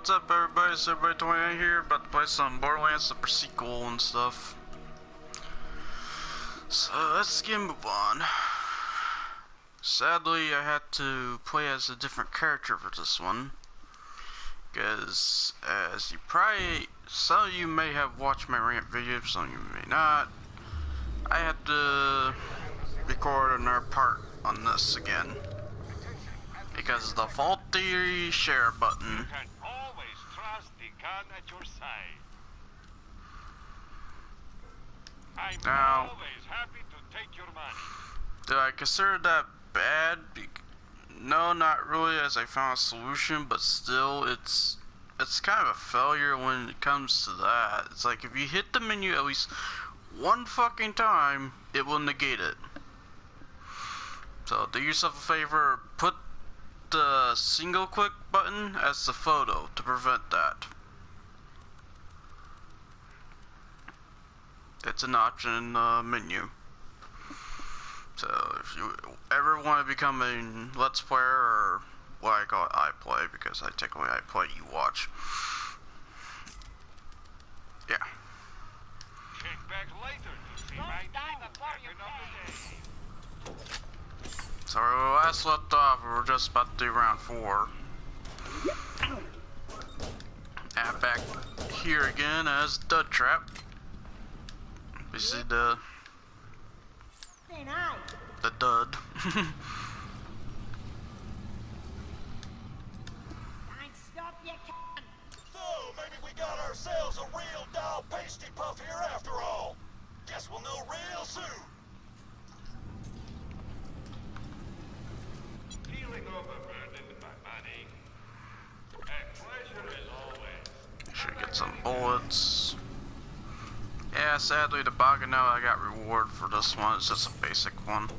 what's up everybody? It's everybody 28 here, about to play some Borderlands Super Sequel and stuff. So let's get move on. Sadly, I had to play as a different character for this one. Because, as you probably, some of you may have watched my rant video, some of you may not. I had to record another part on this again. Because of the faulty share button. You can always trust the gun at your side. I'm always happy to take your money. Do I consider that bad? No, not really, as I found a solution, but still, it's kind of a failure when it comes to that. It's like, if you hit the menu at least one fucking time, it will negate it. So, do yourself a favor, put the single click button as the photo to prevent that. It's an option in the menu. So if you ever want to become a Let's Player, or what I call it, I play, because technically I play, you watch. Yeah. Check back later to see my new weapon of the day. So where we last left off, we were just about to do round 4. And back here again as Dud Trap. We see the dud. So, maybe we got ourselves a real dog pasty puff here after all. Guess we'll know real soon. Feeling overburdened by money. A pleasure as always. Should get some bullets. Yeah, sadly the Baganel I got reward for this one. It's just a basic one.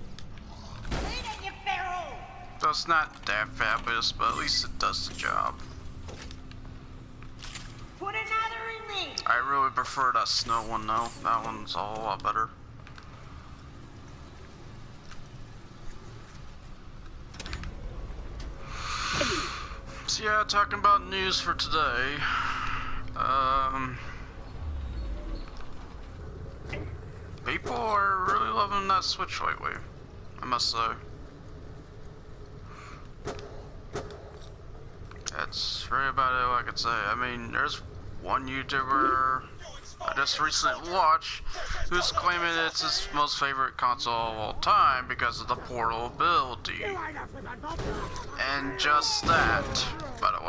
So it's not that fabulous, but at least it does the job. Put another in me. I really prefer that snow one though. That one's a whole lot better. So yeah, talking about news for today. People are really loving that Switch lately, I must say. That's really about it all I could say. I mean, there's one YouTuber I just recently watched who's claiming it's his most favorite console of all time because of the portability. And just that, by the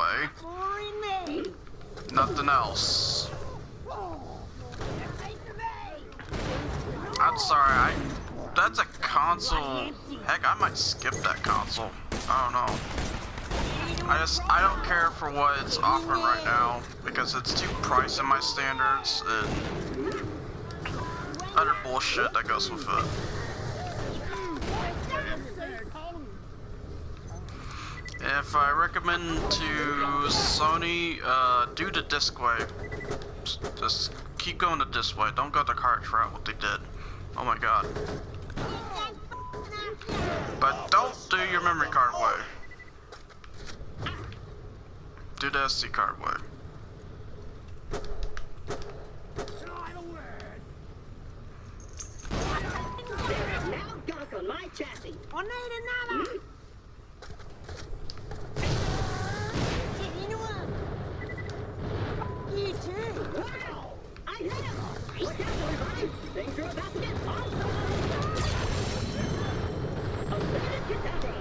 way. Nothing else. I'm sorry, that's a console. Heck, I might skip that console. I don't know. I don't care for what it's offering right now because it's too pricey in my standards and other bullshit that goes with it. If I recommend to Sony, do the disc way. Just keep going the disc way. Don't go the cartridge route, what they did. Oh my god. But don't do your memory card way. Do the SD card way. Now gunk on my chassis. I need another. You too. Wow! I hit him. Look out, boys! Things are about to get awesome. A minute to cover.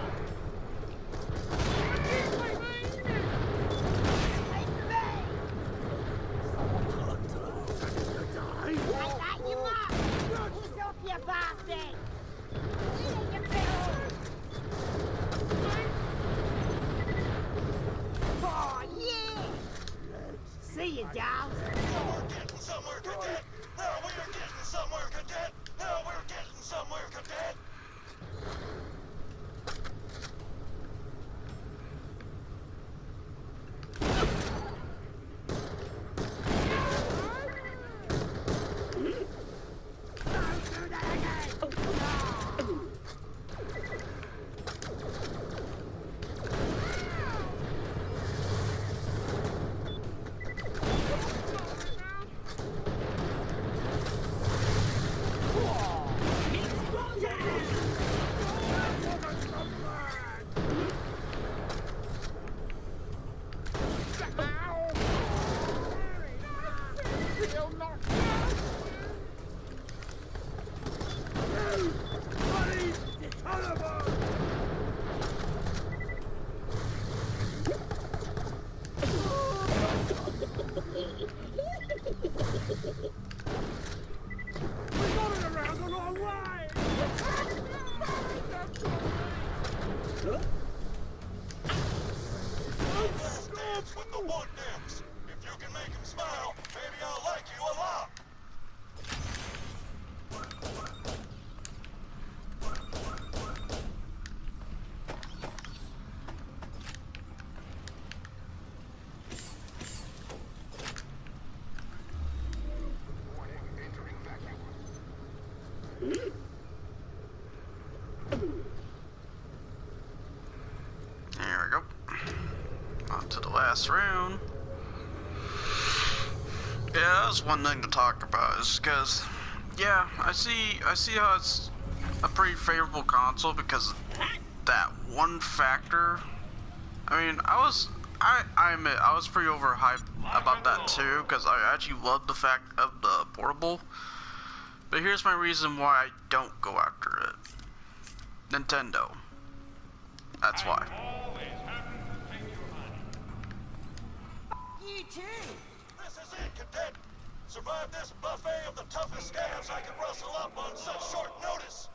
See you, dolls. We're getting somewhere, cadet. No, we're getting somewhere, cadet. No, we're getting somewhere, cadet. last round. Yeah, that's one thing to talk about, is because, yeah, I see how it's a pretty favorable console because of that one factor. I mean, I admit, I was pretty overhyped about that too, because I actually love the fact of the portable. But here's my reason why I don't go after it. Nintendo. That's why. You too. This is it, Cadet. Survive this buffet of the toughest scabs I can rustle up on such short notice.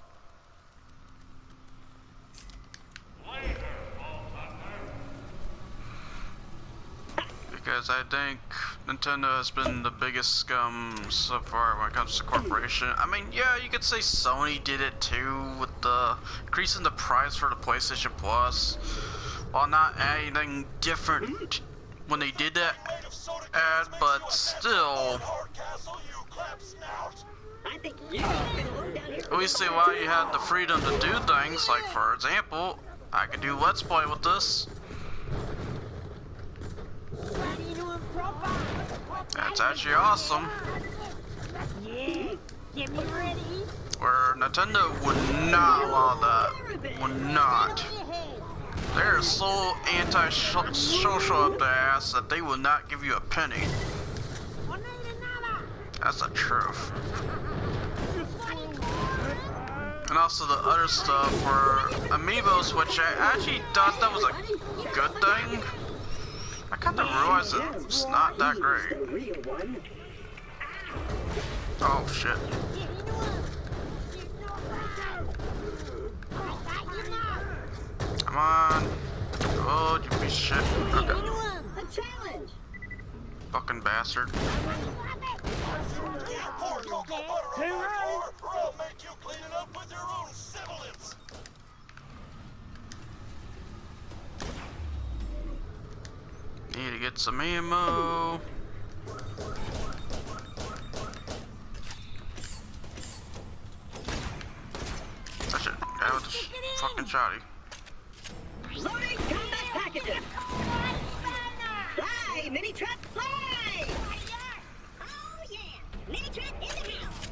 Because I think Nintendo has been the biggest scum so far when it comes to corporation. I mean, yeah, you could say Sony did it too with the increasing the price for the PlayStation Plus, while not adding anything different when they did that ad, but still, I think you can look down here. at least they allow you had the freedom to do things, like for example, I could do Let's Play with this. That's actually awesome. Yeah, get me ready. Where Nintendo would not allow that. Would not. They're so anti-social up their ass that they will not give you a penny. That's the truth. And also the other stuff were amiibos, which I actually thought that was a good thing. I kind of realized it's not that great. Oh shit. Come on. Oh, you piece of shit. Okay. A challenge. Fucking bastard. Pour cocoa butter on my floor, or I'll make you clean it up with your own sibilance. Need to get some ammo. I should go with this fucking shotty. Loading combat packages. Fly, mini truck, fly. Oh yeah, mini truck in the house.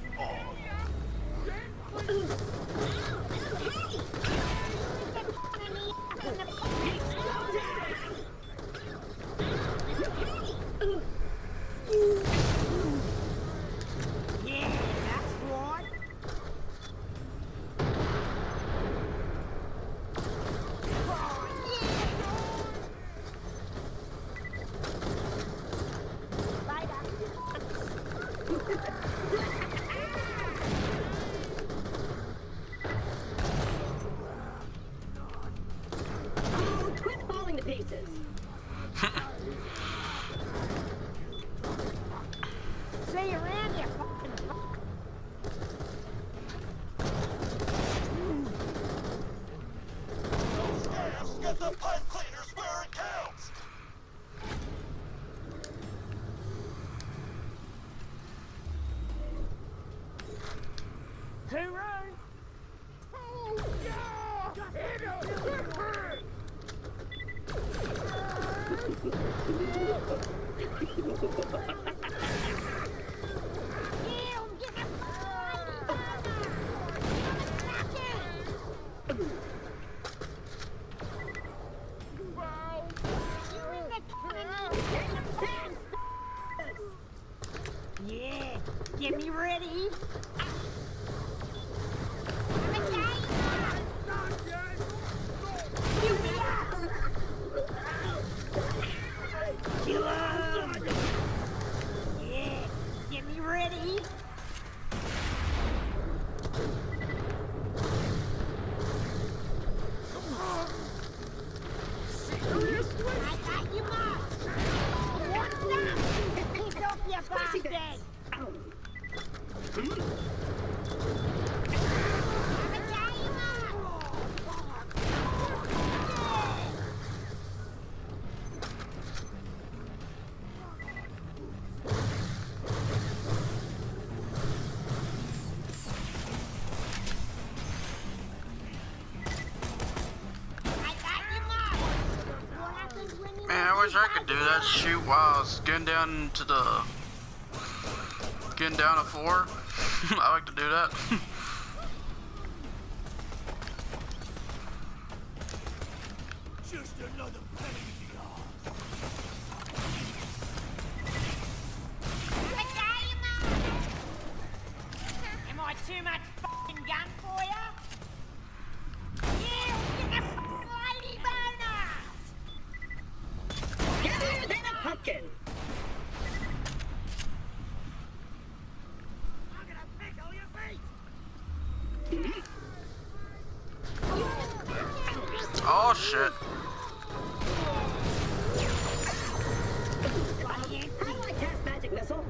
Yeah, that's right. Oh, quit falling to pieces. See you around here, fucking. Those scabs get the pipe cleaners where it counts. Hooray! Oh, yeah, get me ready. wish I could do that. Shoot while I was getting down to the... Getting down a floor. I like to do that. Just another penny in the arm. Am I too much f***ing gun for ya? Yeah, get a lady bonus! Heavier than a pumpkin. I'm gonna pickle your feet! Oh shit. Bloody empty. How do I cast magic missile?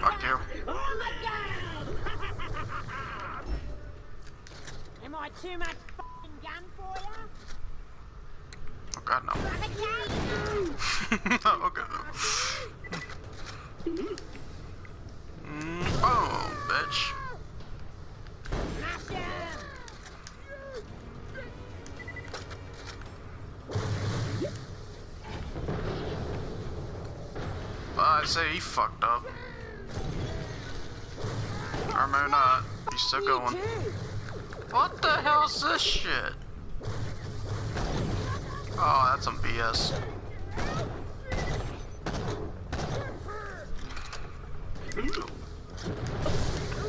Fuck you. Oh my god! Am I too much f***ing gun for ya? Oh god, no. I'm a gay! Okay, no. Boom, bitch. Smash him! Well, I say he fucked up. Or maybe not. He's still going. What the hell is this shit? Oh, that's some BS.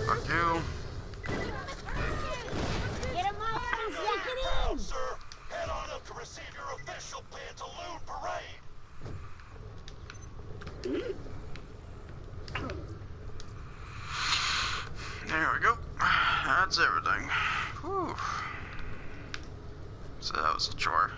Fuck you. Get him my ass, Now, get sir, head on up to receive your official Pantaloon parade. There we go. That's everything. Whew. So that was a chore.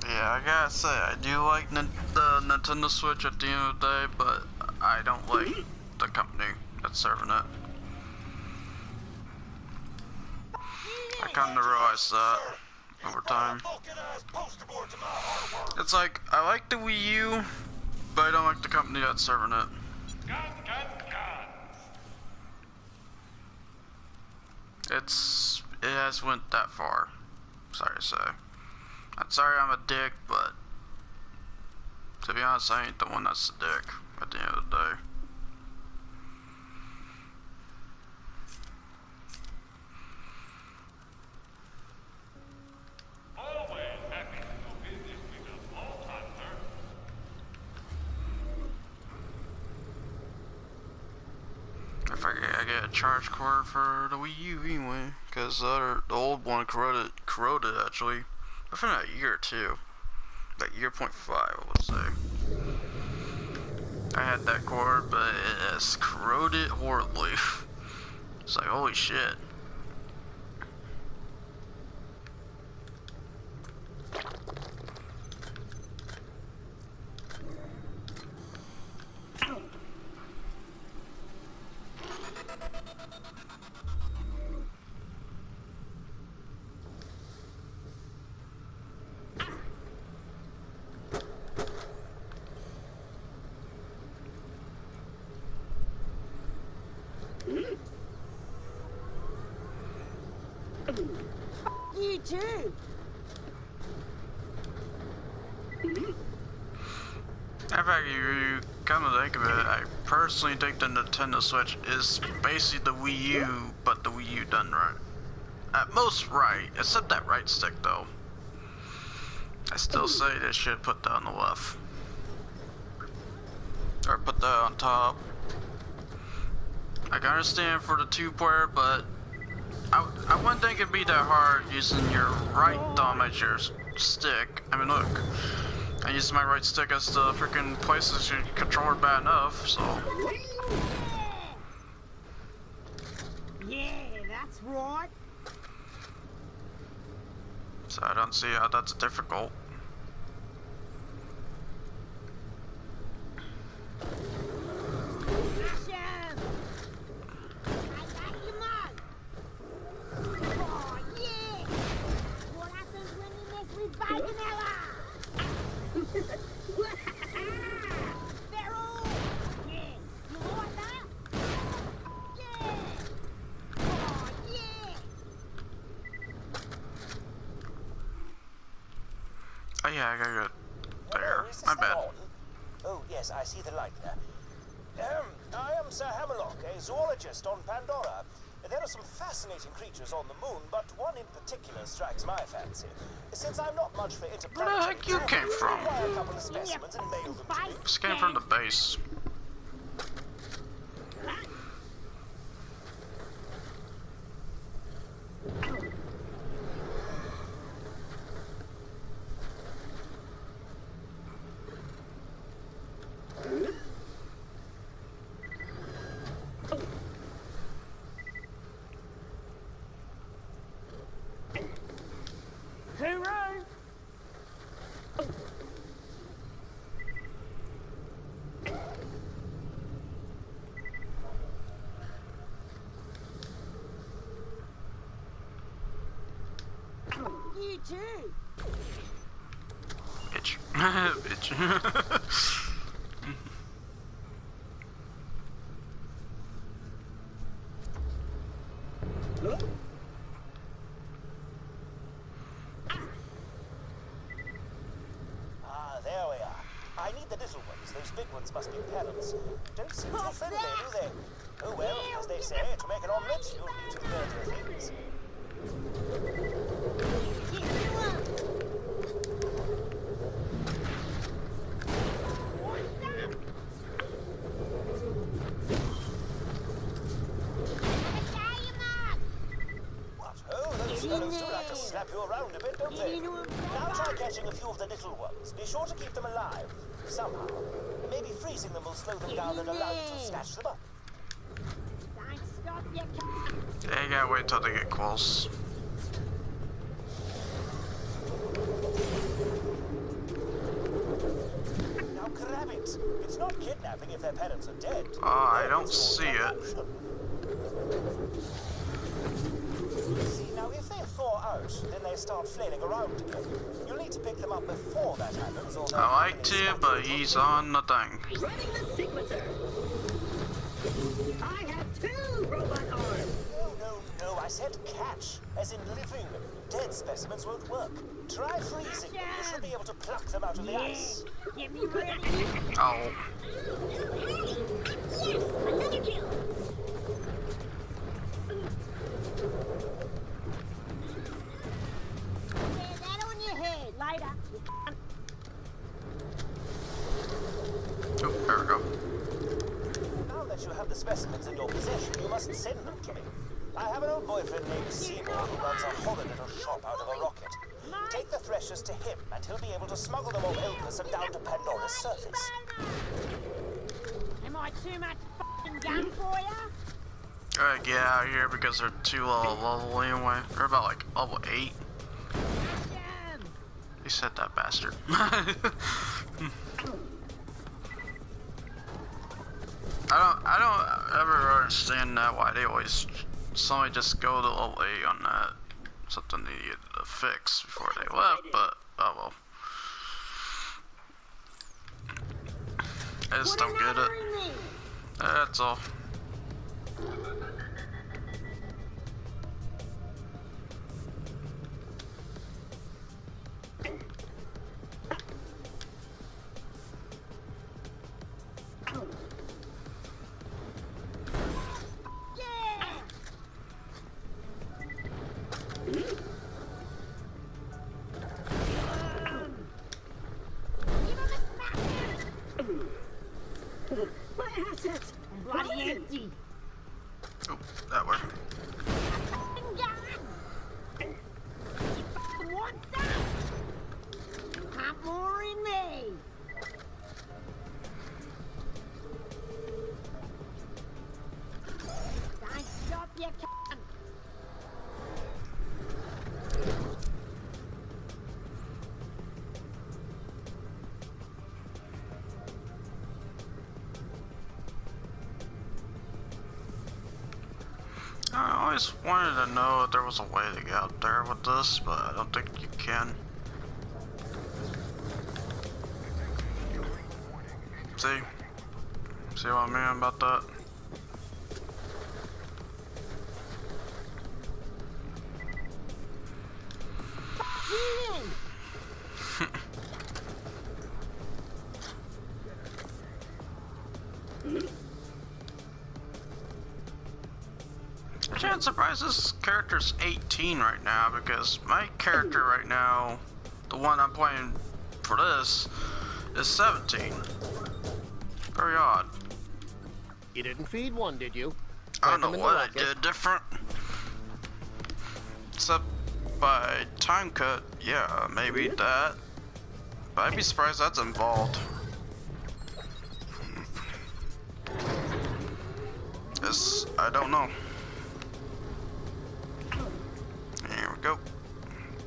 Yeah, I gotta say, I do like the Nintendo Switch at the end of the day, but I don't like the company that's serving it. I kind of realized that over time. Vulcanized poster board to my artwork. It's like, I like the Wii U, but I don't like the company that's serving it. Guns, guns, guns. It has went that far. Sorry to say. I'm sorry I'm a dick, but to be honest, I ain't the one that's the dick at the end of the day. Always happy to do business with a small time, sir. I get a charge cord for the Wii U anyway, because the old one corroded actually. Within a year or two. Like year 0.5, I would say. I had that cord, but it has corroded horribly. It's like, holy shit. You too! In fact, you come to think of it, I personally think the Nintendo Switch is basically the Wii U, but the Wii U done right. At most right, except that right stick though. I still say they should put that on the left. Or put that on top. I can understand for the two-player, but I wouldn't think it'd be that hard using your right thumb as your stick. I mean, look, I use my right stick as the freaking PlayStation controller bad enough, so. Yeah, that's right. So I don't see how that's difficult. yeah, I gotta go there. Hello, is this My thing bad. on? Oh, yes, I see the light there. I am Sir Hammerlock, a zoologist on Pandora. There are some fascinating creatures on the moon, but one in particular strikes my fancy. Since I'm not much for interplanetary Where the heck you travel, came from? I buy a couple of specimens and mail them to you. Just came from the base. Hooroo! You too. Bitch. Bitch. Ah, there we are. I need the little ones. Those big ones must be parents. Don't seem too friendly, do they? Oh well, as they say, to make an omelette, you'll need two dirtier things. What? Oh, those fellows do like to slap you around a bit, don't they? Now try catching a few of the little ones. Be sure to keep them alive, somehow. Maybe freezing them will slow them down and allow you to snatch them up. Don't stop, you cunt. Yeah, you gotta wait till they get close. Now grab it. It's not kidnapping if their parents are dead. I don't It's see it. adoption. See, now if they thaw out, then they start flailing around again. You'll need to pick them up before that happens, or they'll I like happily to, snap but you he's from- on the thing. Running the sequencer. I have 2 robot arms. No, I said catch, as in living. Dead specimens won't work. Try freezing them. You should be able to pluck them out of the ice. Get me ready. Oh. Yes, another kill. Wear that on your head later. You cunt. Oh, there we go. Now that you have the specimens in your possession, you must send them to me. I have an old boyfriend named Seymour who runs a horrid little shop out of a rocket. Take the threshers to him, and he'll be able to smuggle them off Elpis and down to Pandora's surface. Am I too much fucking gun for ya? Alright, get out of here because they're too low level anyway. They're about like level 8. Damn. He said that bastard. I don't ever understand that why they always somebody just go to level 8 on that. Something they needed to fix before they left, but oh well. I just don't get it. That's all. My assets. Bloody Frozen. empty. Oh, that way. Fucking gun. You fucking want some? Pump more in me. Don't stop, you cunt. I always wanted to know if there was a way to get out there with this, but I don't think you can. See? See what I mean about that? You. surprised this character's 18 right now, because my character right now, the one I'm playing for this, is 17. Very odd. You didn't feed one, did you? I don't Plant them know in the what I rocket. did different. Except by time cut, yeah, maybe that. But I'd be surprised that's involved. Yes, I don't know. Here we go.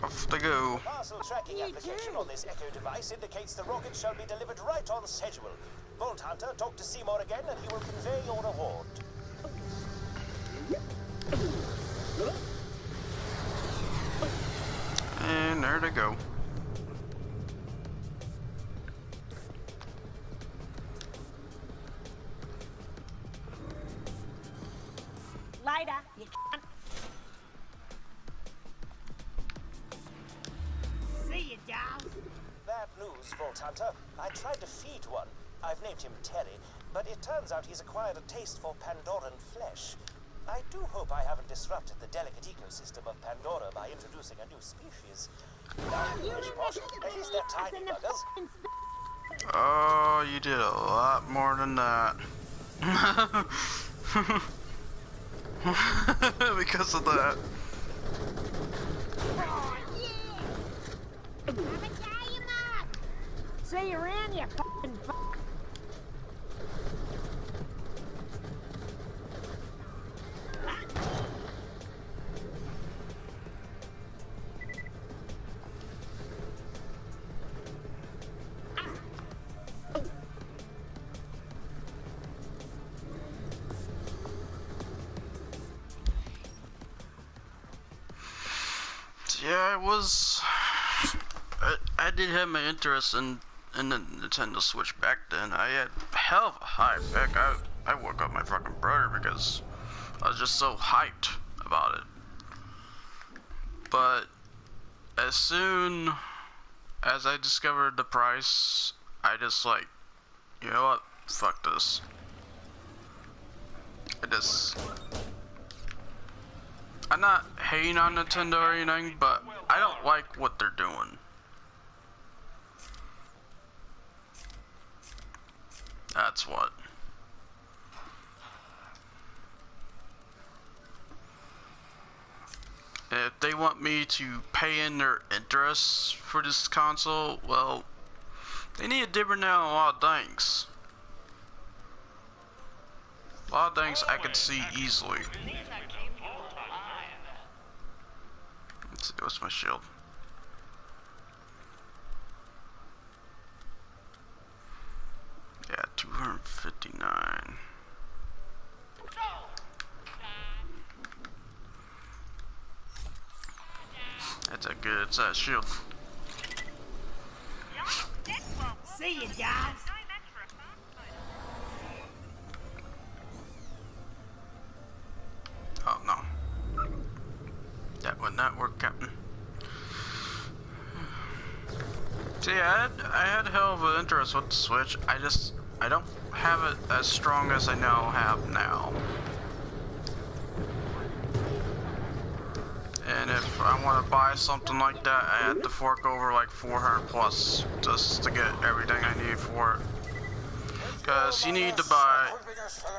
Off they go. Parcel tracking application on this Echo device indicates the rocket shall be delivered right on schedule. Vault Hunter, talk to Seymour again and he will convey your reward. And there they go. Later, you cunt. See you, dolls. Bad news, Vault Hunter. I tried to feed one. I've named him Terry, but it turns out he's acquired a taste for Pandoran flesh. I do hope I haven't disrupted the delicate ecosystem of Pandora by introducing a new species. At least they're tiny buggers. Oh, you did a lot more than that. Because of that. Oh, yeah. Have a day, you mug. See you around, you fucking fuck. Yeah, it was. I did have my interest in the Nintendo Switch back then. I had hell of a hype. Heck, I woke up my fucking brother because I was just so hyped about it. But as soon as I discovered the price, I just like, you know what? Fuck this. I'm not hating on Nintendo or anything, but I don't like what they're doing. That's what. If they want me to pay in their interests for this console, well, they need to dibber down on a lot of things. A lot of things I could see easily. Let's see, what's my shield? Yeah, 259. That's a good size shield. See you, dolls. Oh no. That would not work, Captain. See, I had hell of an interest with the Switch. I don't have it as strong as I now have now. And if I want to buy something like that, I had to fork over like 400 plus just to get everything I need for it. Because you need to buy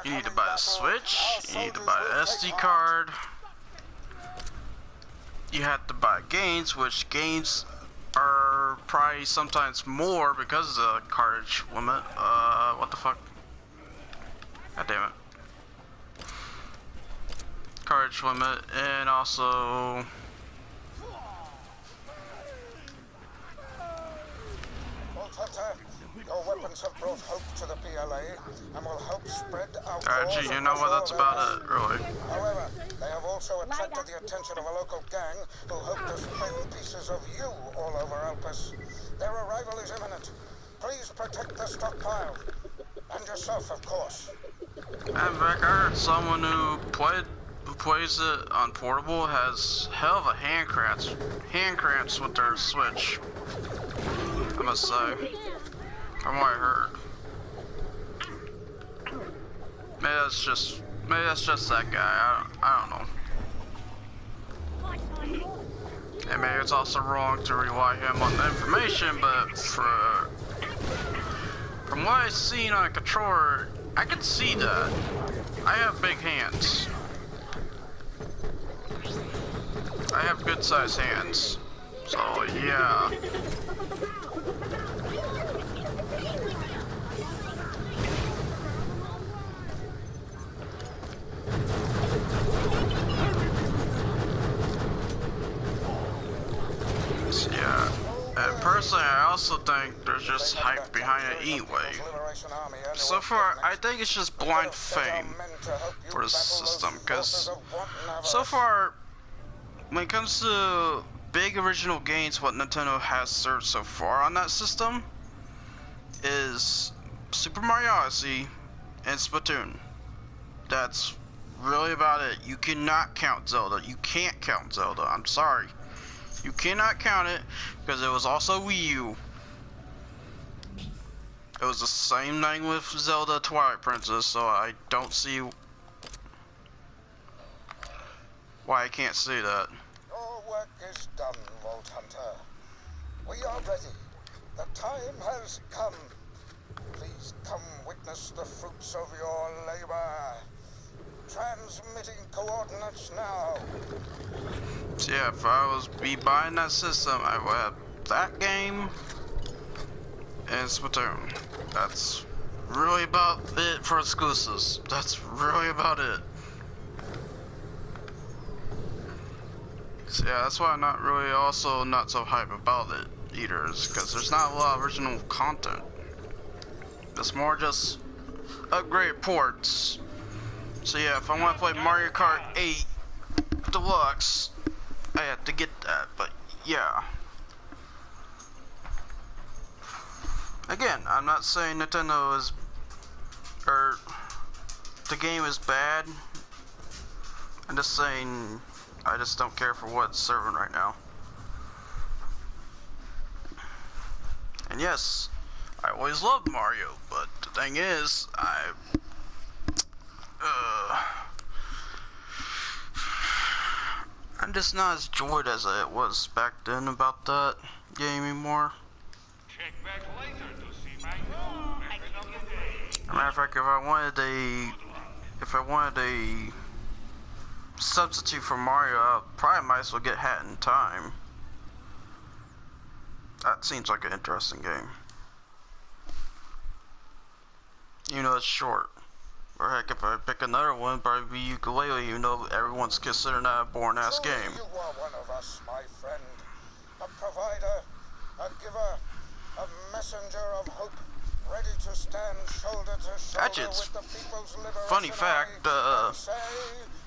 the Switch, you need to buy the SD card, you have to buy games, which games are probably sometimes more because of the cartridge limit. What the fuck? God damn it. Cartridge limit, and also your weapons have brought hope to the PLA and will help spread our gee, you know what, that's about it, really. However, they have also attracted the attention of a local gang who hope to spread pieces of you all over Alpus. Their arrival is imminent. Please protect the stockpile. And yourself, of course. And back, I heard someone who plays it on portable has hell of a hand cramps with their Switch, I must say, from what I heard. Maybe that's just that guy. I don't know. I mean, it's also wrong to rely him on the information, but from what I've seen on a controller, I can see that. I have big hands. I have good sized hands. So, yeah. So, yeah. And personally, I also think there's just hype behind it anyway. So far, I think it's just blind fame for the system, because so far, when it comes to big original games, what Nintendo has served so far on that system is Super Mario Odyssey and Splatoon. That's really about it. You cannot count Zelda. You can't count Zelda. I'm sorry. You cannot count it because it was also Wii U. It was the same thing with Zelda Twilight Princess, so I don't see why I can't say that. Your work is done, Vault Hunter. We are ready. The time has come. Please come witness the fruits of your labor. Transmitting coordinates now. So yeah, if I was buying that system, I would have that game and Splatoon. That's really about it for exclusives. That's really about it. So yeah, that's why I'm not really also not so hype about it either, is because there's not a lot of original content. It's more just upgraded ports. So yeah, if I want to play Mario Kart 8 Deluxe, I have to get that, but yeah. Again, I'm not saying Nintendo is, or the game is bad. I'm just saying I just don't care for what it's serving right now. And yes, I always loved Mario, but the thing is, I'm just not as joyed as I was back then about that game anymore. Check back later to see my new weapon of the day. As a matter of fact, if I wanted a substitute for Mario, I probably might as well get Hat in Time. That seems like an interesting game. You know, it's short. Or heck, if I pick another one, it'd probably be Ukulele, even though everyone's considering that a boring ass game. You are one of us, my friend. A provider, a giver, a messenger of hope, ready to stand shoulder to shoulder Actually, it's with the people's liberation. funny fact,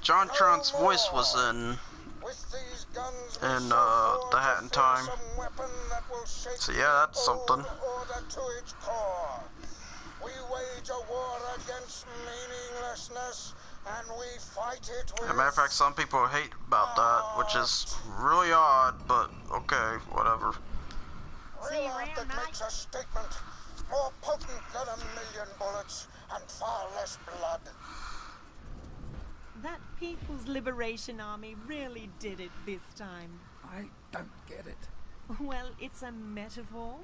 John Tron's voice was in The Hat in Time. So yeah, that's something. We wage a war against meaninglessness, and we fight it with... As a matter of fact, some people hate about that, which is really odd, but okay, whatever. Real art that makes a statement more potent than a million bullets and far less blood. That People's Liberation Army really did it this time. I don't get it. Well, it's a metaphor.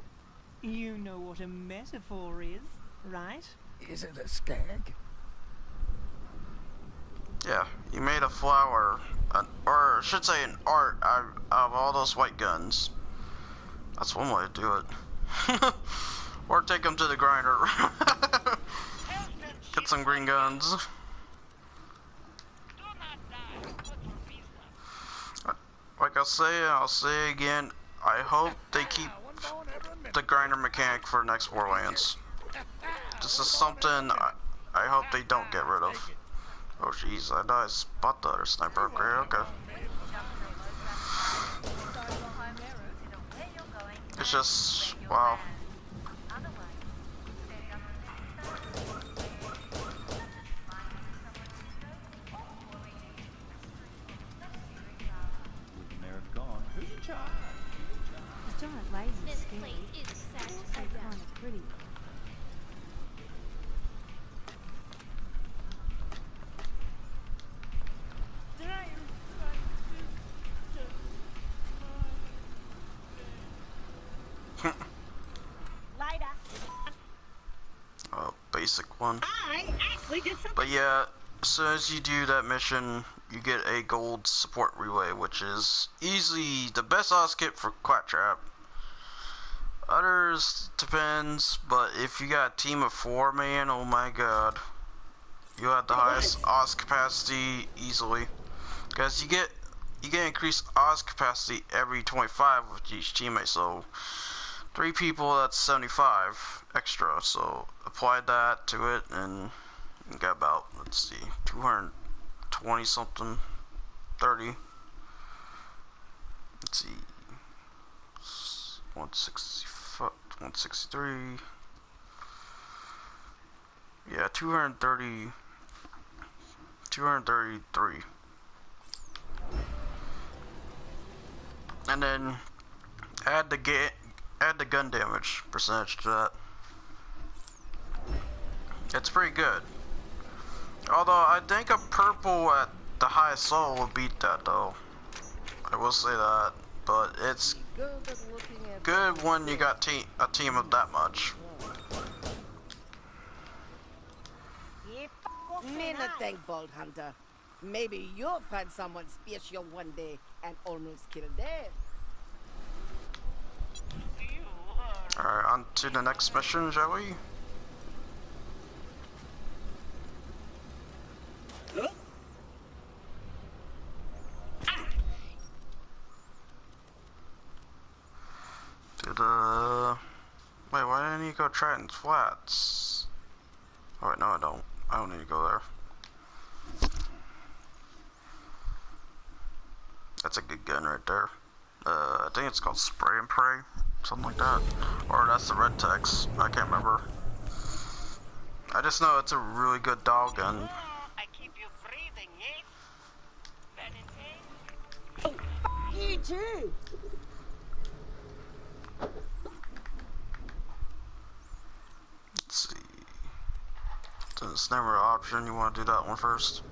You know what a metaphor is, right? Is it a skag? Yeah, you made a flower, or I should say an art, out of all those white guns. That's one way to do it. Or take them to the grinder. Get some green guns. Like I'll say again, I hope they keep the grinder mechanic for next Borderlands. This is something I hope they don't get rid of. Oh jeez, I died. Spot the other sniper upgrade. Okay. It's just wow. The giant laser's scary. It's also kind of pretty. basic one. I actually did something. But yeah, as soon as you do that mission, you get a gold support relay, which is easily the best Oz kit for Claptrap. Others depends, but if you got a team of 4, man, oh my god. You have the highest Oz capacity easily. Because you get increased Oz capacity every 25 with each teammate, so 3 people, that's 75 extra. So apply that to it, and you got about, let's see, 220 something, 30. Let's see, 163. Yeah, 233. And then add the gun damage percentage to that. It's pretty good. Although I think a purple at the highest level will beat that though. I will say that, but it's good when you got a team of that much. Me not think, Bolt Hunter. Maybe you'll find someone special one day and almost kill them. Alright, on to the next mission, shall we? Wait, why didn't you go Triton's Flats? Oh wait, no I don't. I don't need to go there. That's a good gun right there. I think it's called Spray and Pray, something like that. Or that's the red text, I can't remember. I just know it's a really good dog gun. I keep you breathing, yes? Oh, you too. Let's see. It's never an option. You want to do that one first?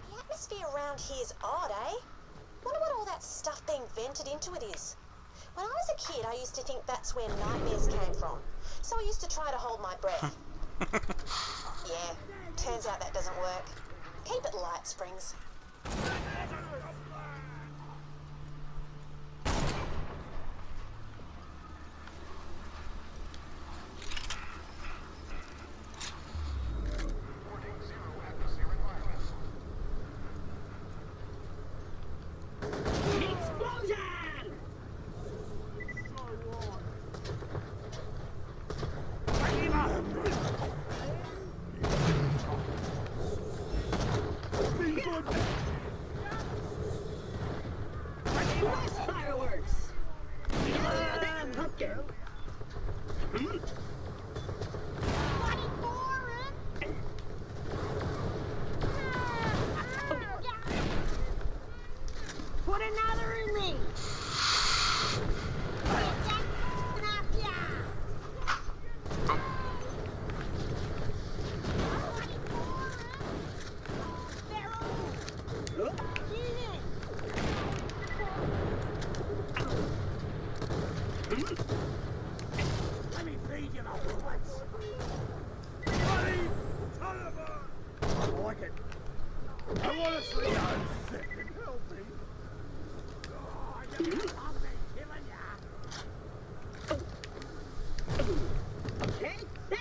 The atmosphere around here is odd, eh? Wonder what all that stuff being vented into it is. When I was a kid, I used to think that's where nightmares came from. So I used to try to hold my breath. Yeah, turns out that doesn't work. Keep it light, Springs. Put another in me. Let me feed you the bullets. Bloody son of a... I like it. I want to see how sick and healthy. Okay, there.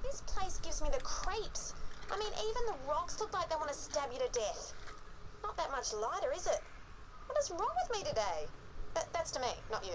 This place gives me the creeps. I mean, even the rocks look like they want to stab you to death. Not that much lighter, is it? What is wrong with me today? That's to me, not you.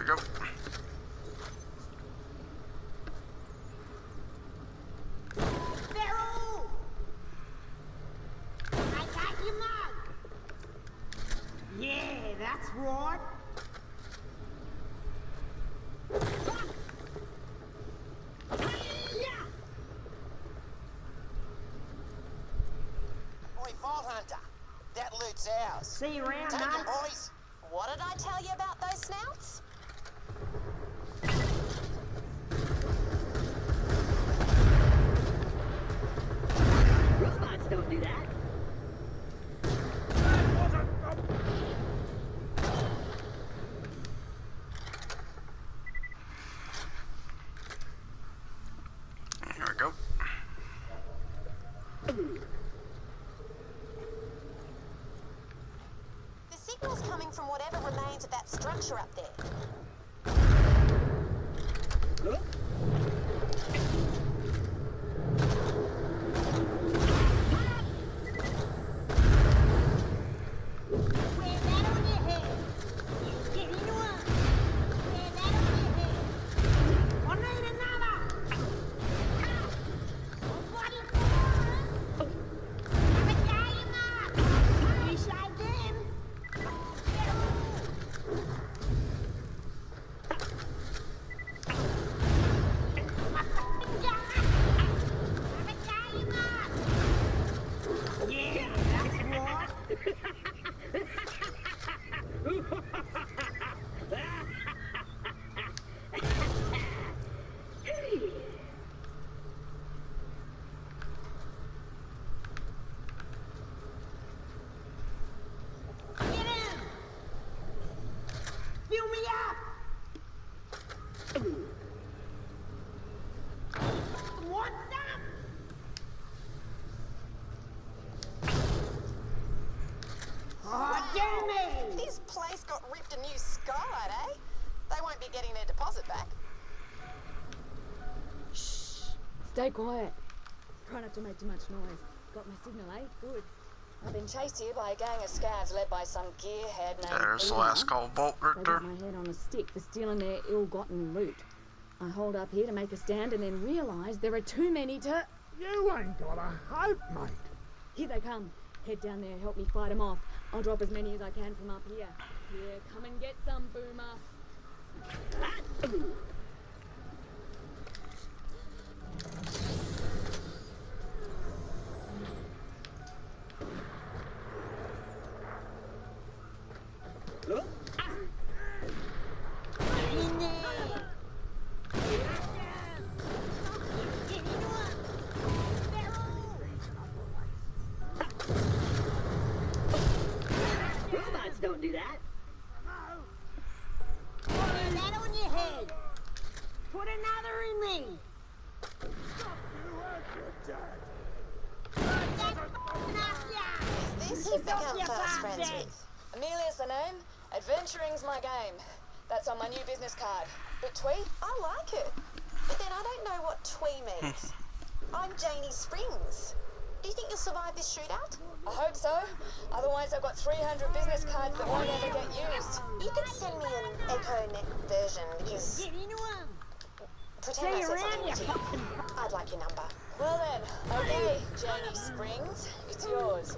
we go. Feral! I got you, mug! Yeah, that's right. Oi, Vault Hunter. That loot's ours. See you around, Take it, mug. boys. What did I tell you about those snouts? Robots don't do that. Here we go. The signal's coming from whatever remains of that structure up there. Wear that on your head. Get into one. Wear that on your head. I need another. Bloody four. Have a game, Mark. You saved them. My fucking God. Have a game, Mark. Yeah, that's right. Get him! Fill me up! Want some? Oh, damn me! This place got ripped a new skylight, eh? They won't be getting their deposit back. Stay quiet. Try not to make too much noise. Got my signal, eh? Good. I've been chased here by a gang of scabs led by some gearhead named There's the last call bolt right They there. got my head on a stick for stealing their ill-gotten loot. I hold up here to make a stand and then realise there are too many to... You ain't got a hope, mate. Here they come. Head down there, help me fight them off. I'll drop as many as I can from up here. Here, come and get some, Boomer. In there! Get into one! Robots don't do that. Wear that on your head. Put another in me. This Keep you've become off your fast friends bastard. with. Amelia's the name. Adventuring's my game. That's on my new business card. But Twee? I like it. But then I don't know what twee means. I'm Janie Springs. Do you think you'll survive this shootout? I hope so. Otherwise I've got 300 business cards that won't ever get used. You could send me an EchoNet version because Get into one. pretend I See you said around, something you to you. fucking... I'd like your number. Well then, okay, Janie Springs, it's yours.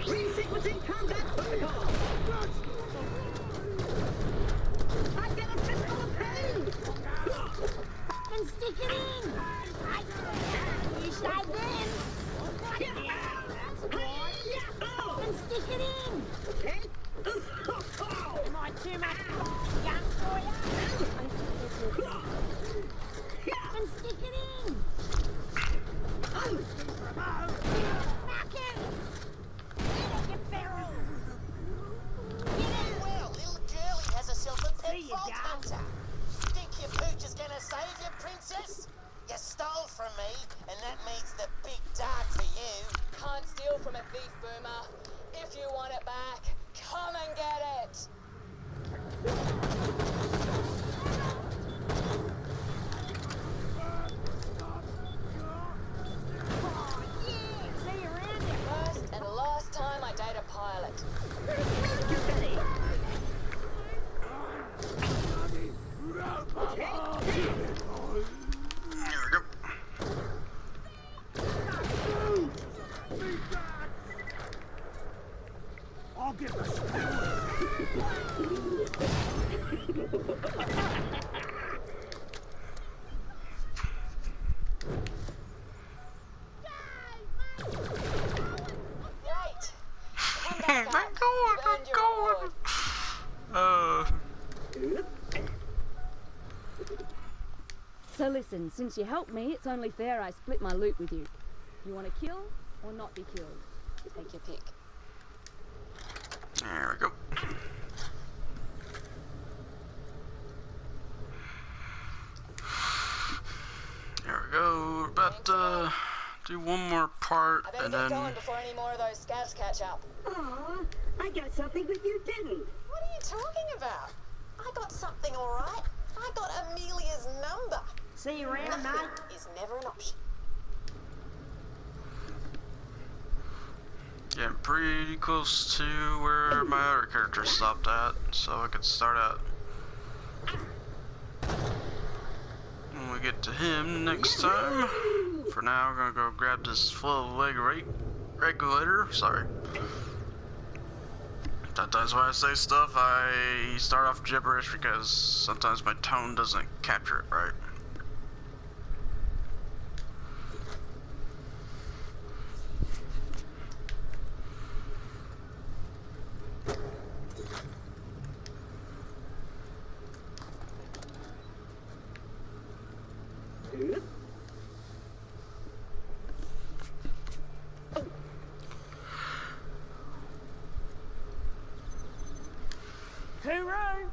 Resequencing combat protocol. I get a fistful of pain. Fucking stick it in. You saved them. Yeah, that's right. Fucking stick it in. Am I too much gun for you? Fucking stick it in. Smack it. You feral. Well, little girlie has herself a pet See you, Vault gal. Hunter. Think your pooch is gonna save you, princess? You stole from me, and that means the big dark for you. Can't steal from a thief, Boomer. If you want it back, come and get it. Right. Come back up. You've earned your reward. So listen, since you helped me, it's only fair I split my loot with you. You want to kill or not be killed? Take your pick. There we go. There we go. We're about to do one more part, I better and get then going before any more of those scouts catch up. Aw, I got something that you didn't. What are you talking about? I got something all right. I got Amelia's number. See you around, Nothing mate. is never an option. getting pretty close to where my other character stopped at, so I could start out. When we get to him next time. For now, I'm gonna go grab this full leg regulator. Sorry. Sometimes when I say stuff, I start off gibberish because sometimes my tone doesn't capture it right. Hooroo!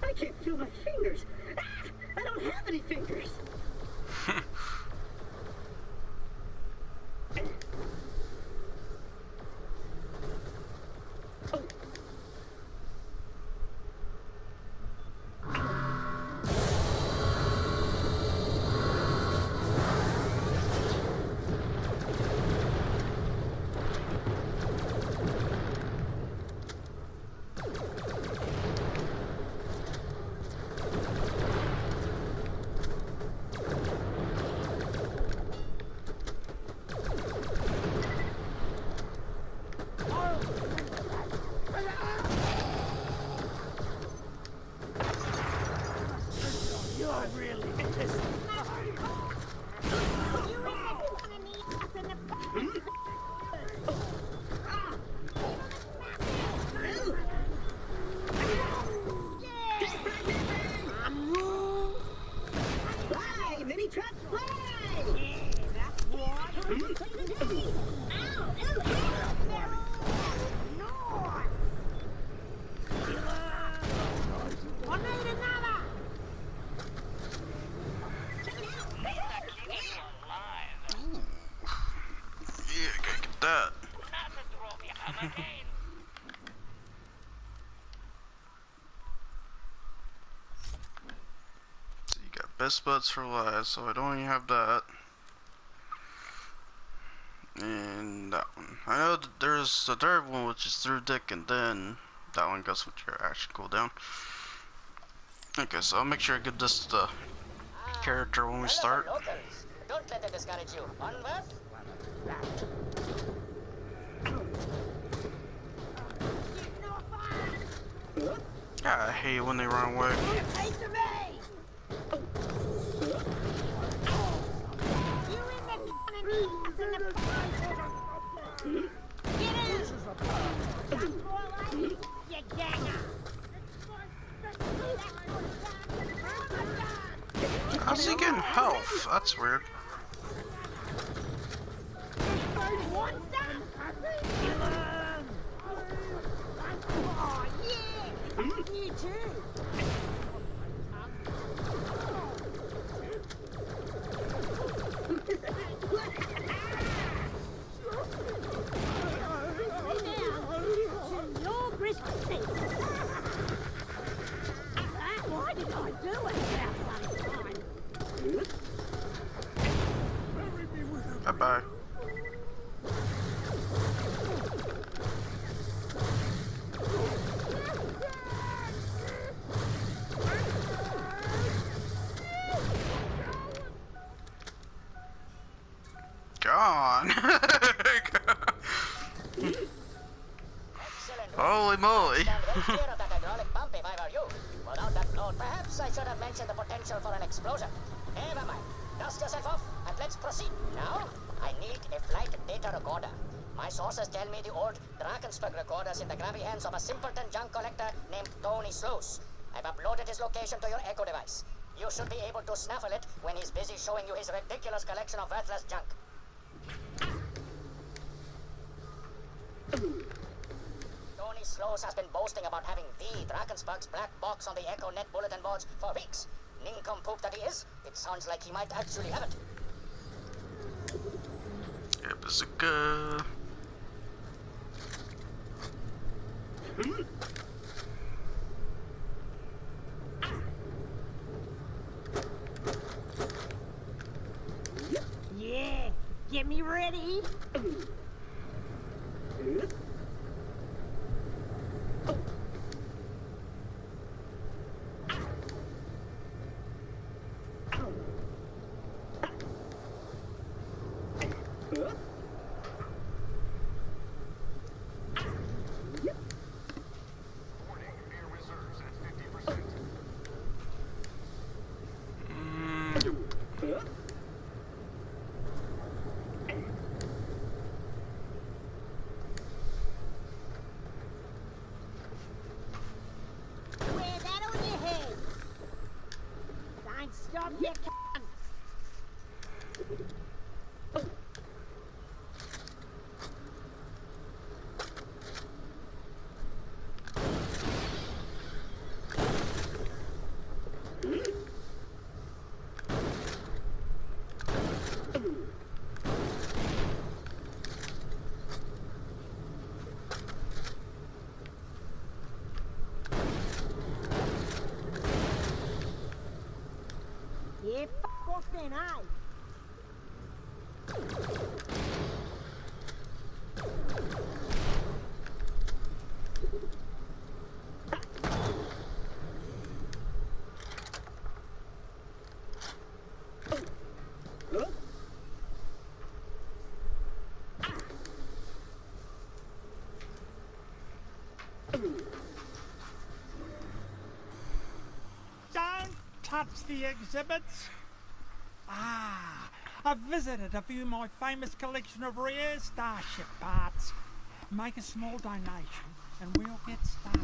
I can't feel my fingers. I don't have any fingers. Best buds for last, so I don't even have that. And that one. I know that there's the third one, which is through Dick, and then that one goes with your action cooldown. Okay, so I'll make sure I give this to the character when we start. Don't let it discourage you. Onward. Yeah, I hate when they run away. How's he getting health? That's weird. You too. Holy moly. Stand well clear of that hydraulic pump if I were you. Without that note, perhaps I should have mentioned the potential for an explosion. Never mind. Dust yourself off and let's proceed. Now, I need a flight data recorder. My sources tell me the old Drakensberg recorder's in the grubby hands of a simpleton junk collector named Tony Sluice. I've uploaded his location to your Echo device. You should be able to snaffle it when he's busy showing you his ridiculous collection of worthless junk. Tony Sluice has been boasting about having the Drakensberg's black box on the Echo Net bulletin boards for weeks. Nincompoop that he is, it sounds like he might actually have it. Yep, this is a good. Yeah, get me ready. Warning, air reserves at 50%. Wear that on your head. Don't stop your cunt. Yeah, f off then, eh? Don't touch the exhibits. Ah, I've visited a few of my famous collection of rare starship parts. Make a small donation and we'll get started.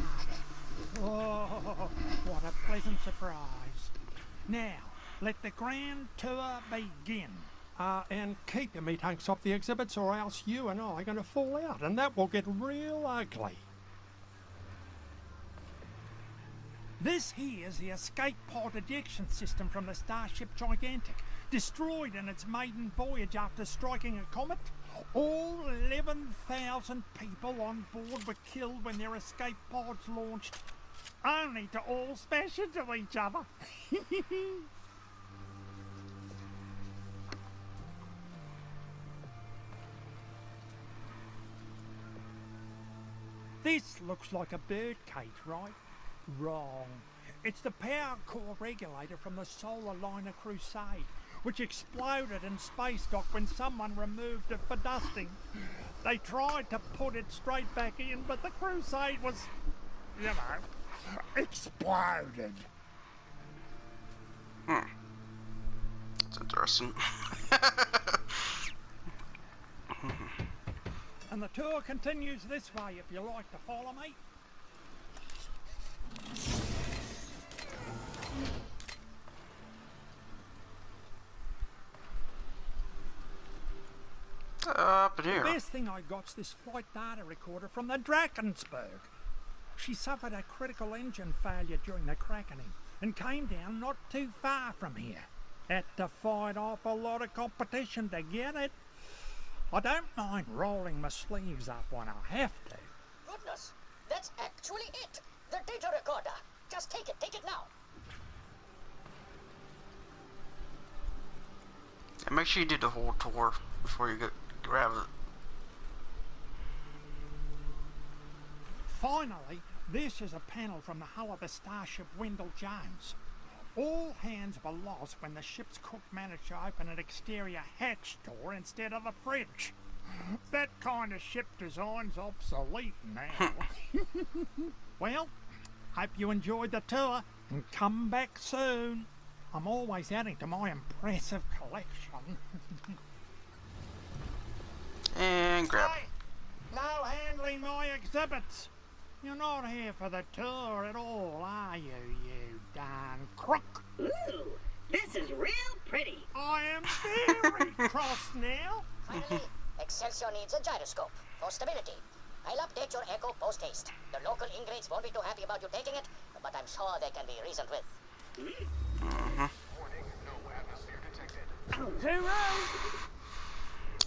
Oh, what a pleasant surprise. Now, let the grand tour begin. And keep your meat hunks off the exhibits or else you and I are going to fall out and that will get real ugly. This here is the escape pod ejection system from the Starship Gigantic, destroyed in its maiden voyage after striking a comet. All 11,000 people on board were killed when their escape pods launched, only to all smash into each other. This looks like a bird cage, right? Wrong. It's the power core regulator from the Solar Liner Crusade, which exploded in space dock when someone removed it for dusting. They tried to put it straight back in, but the Crusade was, you know, exploded. That's interesting. And the tour continues this way if you like to follow me. Up in here. The best thing I got's this flight data recorder from the Drakensberg. She suffered a critical engine failure during the crackening and came down not too far from here. Had to fight off a lot of competition to get it. I don't mind rolling my sleeves up when I have to. Goodness, that's actually it. The data recorder. Just take it now. And make sure you do the whole tour before you grab it. Finally, this is a panel from the hull of the Starship Wendell Jones. All hands were lost when the ship's cook managed to open an exterior hatch door instead of the fridge. That kind of ship design's obsolete now. Well, hope you enjoyed the tour and come back soon. I'm always adding to my impressive collection. And grab. Hey, no handling my exhibits. You're not here for the tour at all, are you, you darn crook? Ooh, this is real pretty. I am very cross now. Finally, Excelsior needs a gyroscope for stability. I'll update your Echo post-haste. The local ingrates won't be too happy about you taking it, but I'm sure they can be reasoned with. Oh, hooray!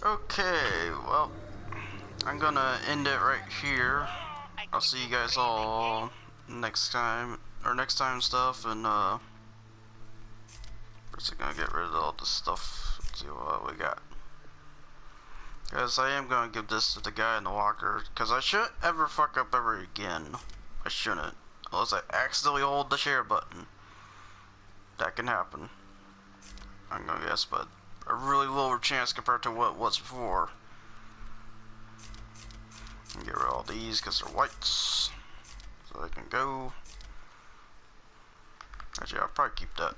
Okay, well, I'm gonna end it right here. I'll see you guys all next time, or next time stuff, and first I'm gonna get rid of all this stuff, see what we got. Guys, I am gonna give this to the guy in the locker, because I shouldn't ever fuck up ever again. I shouldn't, unless I accidentally hold the share button. That can happen, I'm gonna guess, but a really lower chance compared to what it was before. Get rid of all these because they're whites, so they can go. Actually, I'll probably keep that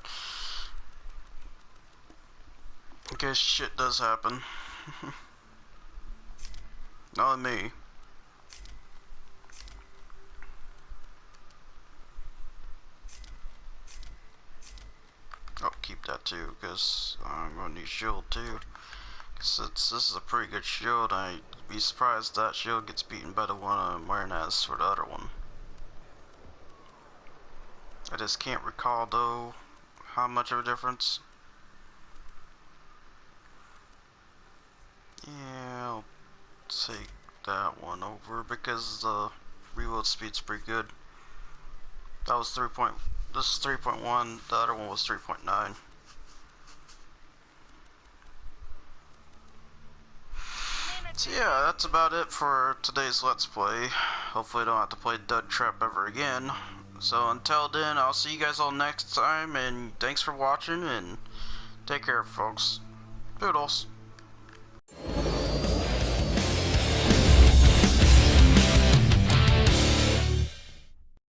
in case shit does happen. Not me. I'll keep that too because I'm gonna need shield too. This is a pretty good shield. I'd be surprised that shield gets beaten by the one I'm wearing as for the other one. I just can't recall though how much of a difference. Yeah, I'll take that one over because the reload speed's pretty good. That was this is 3.1, the other one was 3.9. So yeah, that's about it for today's Let's Play. Hopefully I don't have to play Dud Trap ever again. So until then, I'll see you guys all next time, and thanks for watching, and take care, folks. Doodles.